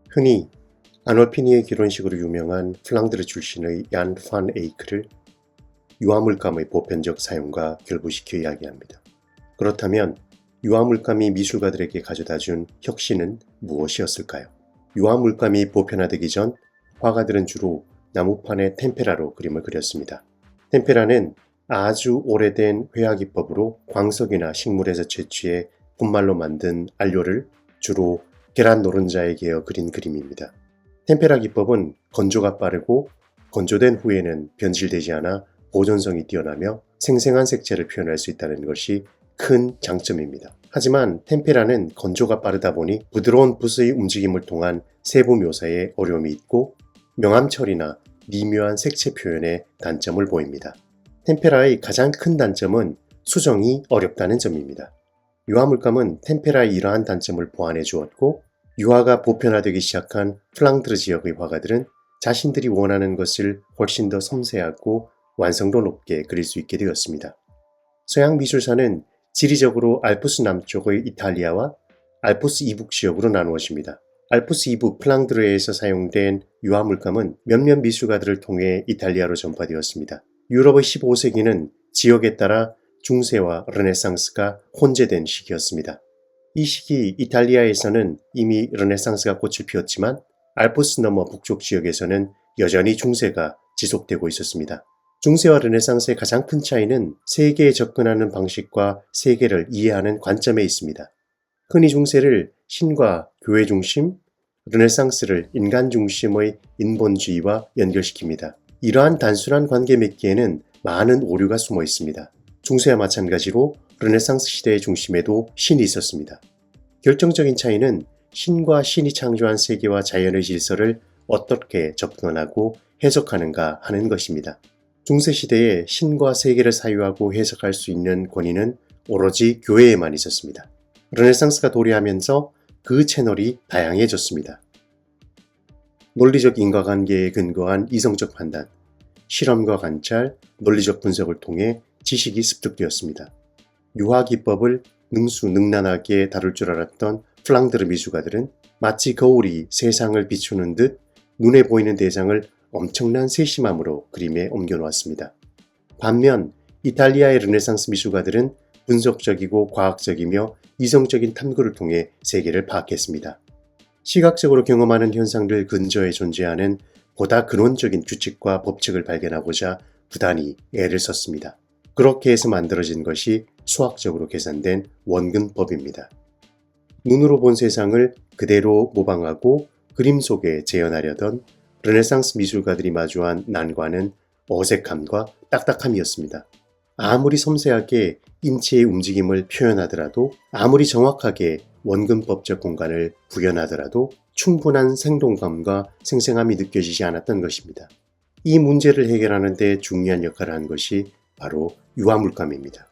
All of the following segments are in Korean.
흔히 아놀피니의 결혼식으로 유명한 플랑드르 출신의 얀 판 에이크를 유화물감의 보편적 사용과 결부시켜 이야기합니다. 그렇다면 유화물감이 미술가들에게 가져다준 혁신은 무엇이었을까요? 유화물감이 보편화되기 전 화가들은 주로 나무판에 템페라로 그림을 그렸습니다. 템페라는 아주 오래된 회화기법으로 광석이나 식물에서 채취해 분말로 만든 안료를 주로 계란 노른자에 개어 그린 그림입니다. 템페라 기법은 건조가 빠르고 건조된 후에는 변질되지 않아 보존성이 뛰어나며 생생한 색채를 표현할 수 있다는 것이 큰 장점입니다. 하지만 템페라는 건조가 빠르다 보니 부드러운 붓의 움직임을 통한 세부 묘사에 어려움이 있고 명암 처리나 미묘한 색채 표현에 단점을 보입니다. 템페라의 가장 큰 단점은 수정이 어렵다는 점입니다. 유화물감은 템페라의 이러한 단점을 보완해 주었고 유화가 보편화되기 시작한 플랑드르 지역의 화가들은 자신들이 원하는 것을 훨씬 더 섬세하고 완성도 높게 그릴 수 있게 되었습니다. 서양 미술사는 지리적으로 알프스 남쪽의 이탈리아와 알프스 이북 지역으로 나누어집니다. 알프스 이북 플랑드르에서 사용된 유화물감은 몇몇 미술가들을 통해 이탈리아로 전파되었습니다. 유럽의 15세기는 지역에 따라 중세와 르네상스가 혼재된 시기였습니다. 이 시기 이탈리아에서는 이미 르네상스가 꽃을 피웠지만 알프스 너머 북쪽 지역에서는 여전히 중세가 지속되고 있었습니다. 중세와 르네상스의 가장 큰 차이는 세계에 접근하는 방식과 세계를 이해하는 관점에 있습니다. 흔히 중세를 신과 교회 중심, 르네상스를 인간 중심의 인본주의와 연결시킵니다. 이러한 단순한 관계 맺기에는 많은 오류가 숨어 있습니다. 중세와 마찬가지로 르네상스 시대의 중심에도 신이 있었습니다. 결정적인 차이는 신과 신이 창조한 세계와 자연의 질서를 어떻게 접근하고 해석하는가 하는 것입니다. 중세시대에 신과 세계를 사유하고 해석할 수 있는 권위는 오로지 교회에만 있었습니다. 르네상스가 도래하면서 그 채널이 다양해졌습니다. 논리적 인과관계에 근거한 이성적 판단, 실험과 관찰, 논리적 분석을 통해 지식이 습득되었습니다. 유화기법을 능수능란하게 다룰 줄 알았던 플랑드르 미술가들은 마치 거울이 세상을 비추는 듯 눈에 보이는 대상을 엄청난 세심함으로 그림에 옮겨놓았습니다. 반면 이탈리아의 르네상스 미술가들은 분석적이고 과학적이며 이성적인 탐구를 통해 세계를 파악했습니다. 시각적으로 경험하는 현상들 근저에 존재하는 보다 근원적인 규칙과 법칙을 발견하고자 부단히 애를 썼습니다. 그렇게 해서 만들어진 것이 수학적으로 계산된 원근법입니다. 눈으로 본 세상을 그대로 모방하고 그림 속에 재현하려던 르네상스 미술가들이 마주한 난관은 어색함과 딱딱함이었습니다. 아무리 섬세하게 인체의 움직임을 표현하더라도, 아무리 정확하게 원근법적 공간을 구현하더라도 충분한 생동감과 생생함이 느껴지지 않았던 것입니다. 이 문제를 해결하는 데 중요한 역할을 한 것이 바로 유화물감입니다.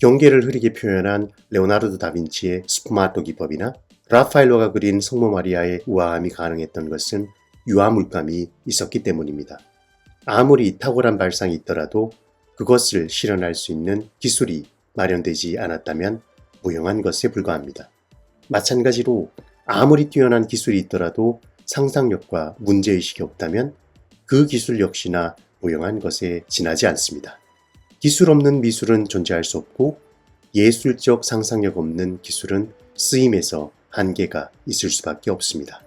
경계를 흐리게 표현한 레오나르도 다빈치의 스푸마토 기법이나 라파엘로가 그린 성모 마리아의 우아함이 가능했던 것은 유화물감이 있었기 때문입니다. 아무리 탁월한 발상이 있더라도 그것을 실현할 수 있는 기술이 마련되지 않았다면 무용한 것에 불과합니다. 마찬가지로 아무리 뛰어난 기술이 있더라도 상상력과 문제의식이 없다면 그 기술 역시나 무용한 것에 지나지 않습니다. 기술 없는 미술은 존재할 수 없고 예술적 상상력 없는 기술은 쓰임에서 한계가 있을 수밖에 없습니다.